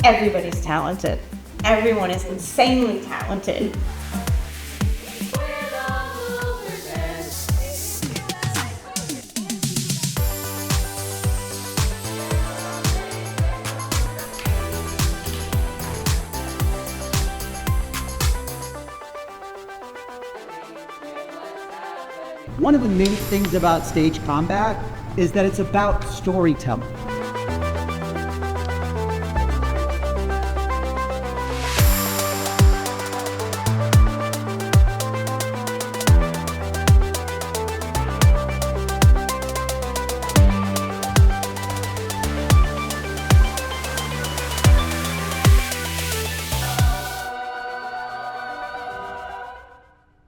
Everybody's talented. Everyone is insanely talented. One of the main things about stage combat is that it's about storytelling.